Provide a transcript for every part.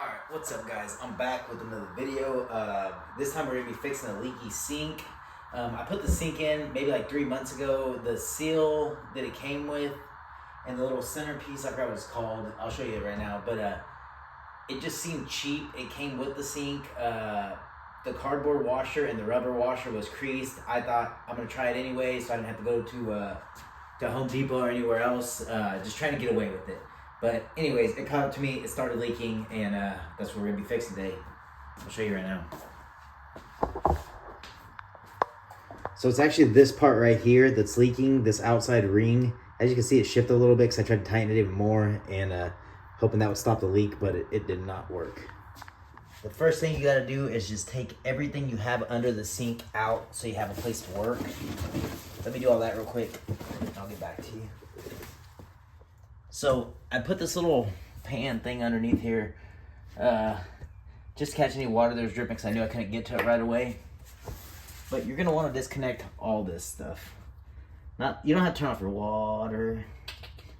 Alright, what's up guys? I'm back with another video. This time we're going to be fixing a leaky sink. I put the sink in maybe like 3 months ago. The seal that it came with and the little centerpiece, I forgot what it's called. I'll show you it right now. But it just seemed cheap. It came with the sink. The cardboard washer and the rubber washer was creased. I thought I'm going to try it anyway so I didn't have to go to Home Depot or anywhere else. Just trying to get away with it. But anyways, it caught up to me, it started leaking, and that's what we're going to be fixing today. I'll show you right now. So it's actually this part right here that's leaking, this outside ring. As you can see, it shifted a little bit because I tried to tighten it even more and hoping that would stop the leak, but it did not work. The first thing you got to do is just take everything you have under the sink out so you have a place to work. Let me do all that real quick, and I'll get back to you. So I put this little pan thing underneath here, just to catch any water that was dripping because I knew I couldn't get to it right away. But you're gonna want to disconnect all this stuff. You don't have to turn off your water.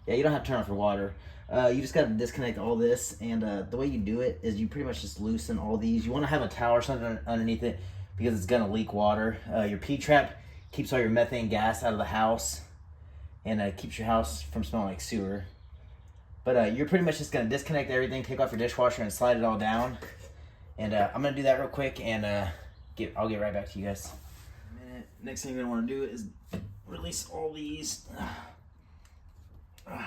Yeah, you don't have to turn off your water. You just gotta disconnect all this, and the way you do it is you pretty much just loosen all these. You want to have a towel or something underneath it because it's gonna leak water. Your P-trap keeps all your methane gas out of the house, and keeps your house from smelling like sewer. But you're pretty much just going to disconnect everything, take off your dishwasher, and slide it all down. And I'm going to do that real quick, and I'll get right back to you guys. Next thing you're going to want to do is release all these. And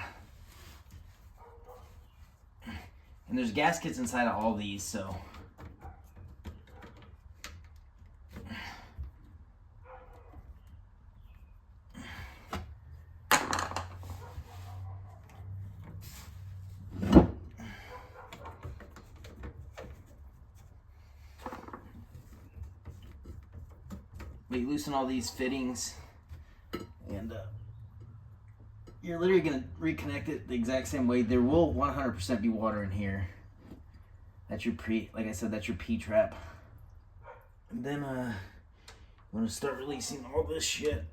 there's gaskets inside of all these, so... But you loosen all these fittings, and you're literally going to reconnect it the exact same way. There will 100% be water in here. That's your like I said, that's your P-trap. And then I'm going to start releasing all this shit.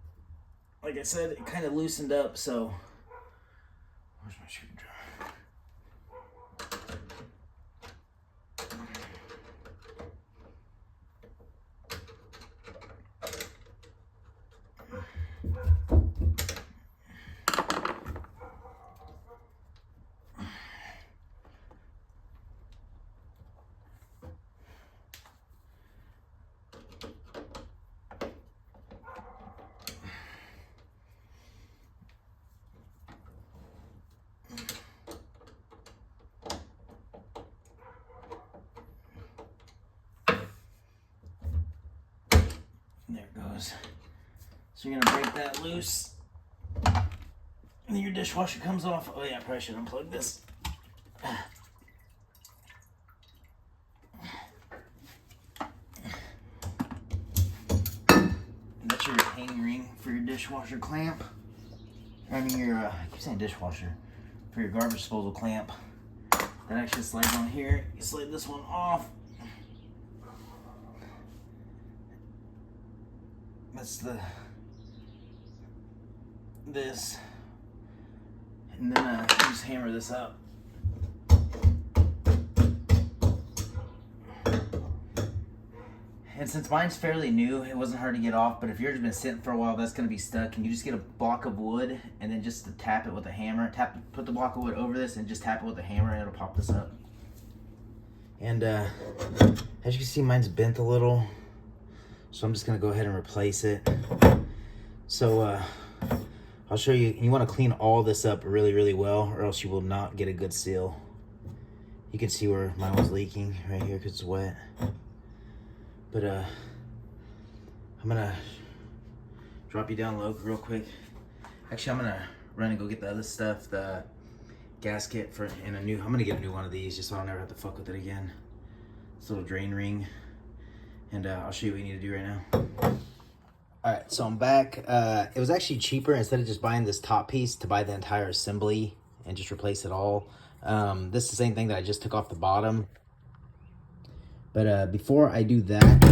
Like I said, it kind of loosened up, so where's my screwdriver? There it goes. So you're gonna break that loose, and then your dishwasher comes off. Oh yeah, I probably should unplug this. And that's your retaining ring for your dishwasher clamp. I mean I keep saying dishwasher. For your garbage disposal clamp. That actually slides on here. You slide this one off. That's this, and then you just hammer this up. And since mine's fairly new, it wasn't hard to get off, but if yours has been sitting for a while, that's going to be stuck. And you just get a block of wood, and then just to tap it with a hammer, put the block of wood over this, and just tap it with a hammer, and it'll pop this up. And as you can see, mine's bent a little. So I'm just gonna go ahead and replace it. So I'll show you. You want to clean all this up really, really well, or else you will not get a good seal. You can see where mine was leaking right here because it's wet. But I'm gonna drop you down low real quick. Actually, I'm gonna run and go get the other stuff, the gasket I'm gonna get a new one of these just so I'll never have to fuck with it again. This little drain ring. And I'll show you what you need to do right now. Alright, so I'm back. It was actually cheaper instead of just buying this top piece to buy the entire assembly and just replace it all. This is the same thing that I just took off the bottom. But before I do that,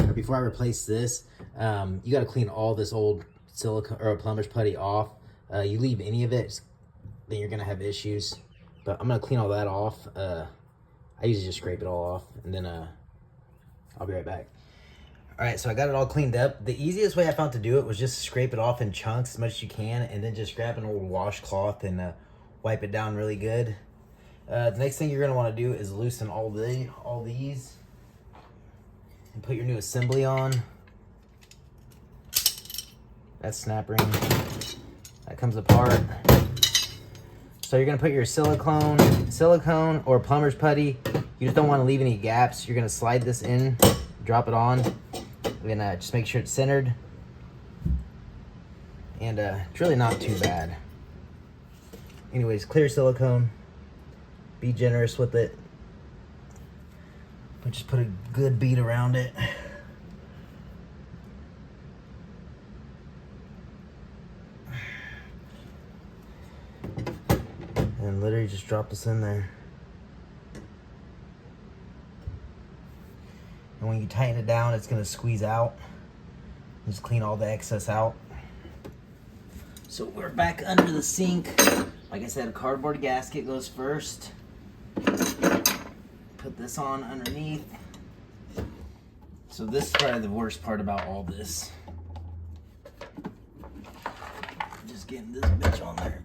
or before I replace this, you got to clean all this old silicone or plumber's putty off. You leave any of it, then you're going to have issues. But I'm going to clean all that off I usually just scrape it all off, and then I'll be right back. All right, so I got it all cleaned up. The easiest way I found to do it was just scrape it off in chunks as much as you can, and then just grab an old washcloth and wipe it down really good. The next thing you're gonna want to do is loosen all these, and put your new assembly on. That snap ring, that comes apart. So you're gonna put your silicone or plumber's putty. You just don't want to leave any gaps. You're gonna slide this in, drop it on, and just make sure it's centered. And it's really not too bad. Anyways, clear silicone. Be generous with it. But just put a good bead around it. And literally just drop this in there. And when you tighten it down, it's gonna squeeze out. Just clean all the excess out. So we're back under the sink. Like I said, a cardboard gasket goes first. Put this on underneath. So this is probably the worst part about all this. Just getting this bitch on there.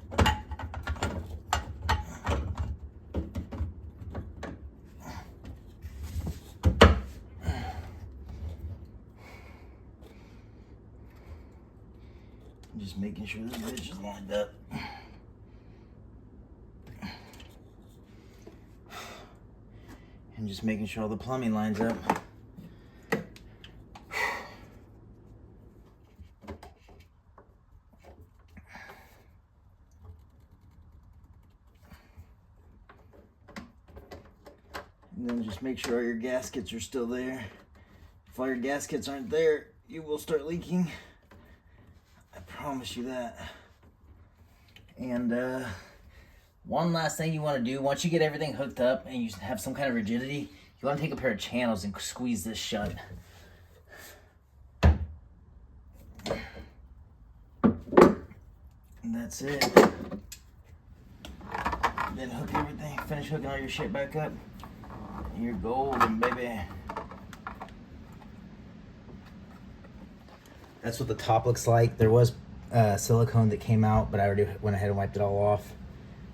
Just making sure this bitch is lined up. And just making sure all the plumbing lines up. And then just make sure all your gaskets are still there. If all your gaskets aren't there, you will start leaking. I promise you that. And one last thing you want to do, once you get everything hooked up and you have some kind of rigidity, you want to take a pair of channels and squeeze this shut. And that's it. Then hook everything, finish hooking all your shit back up. And you're golden, baby. That's what the top looks like. There was silicone that came out, but I already went ahead and wiped it all off.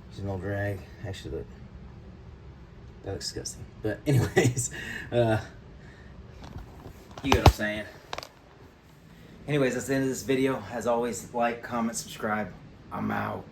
It's an old rag. Actually, look, that looks disgusting. But anyways, you get what I'm saying. Anyways, that's the end of this video. As always, like, comment, subscribe. I'm out.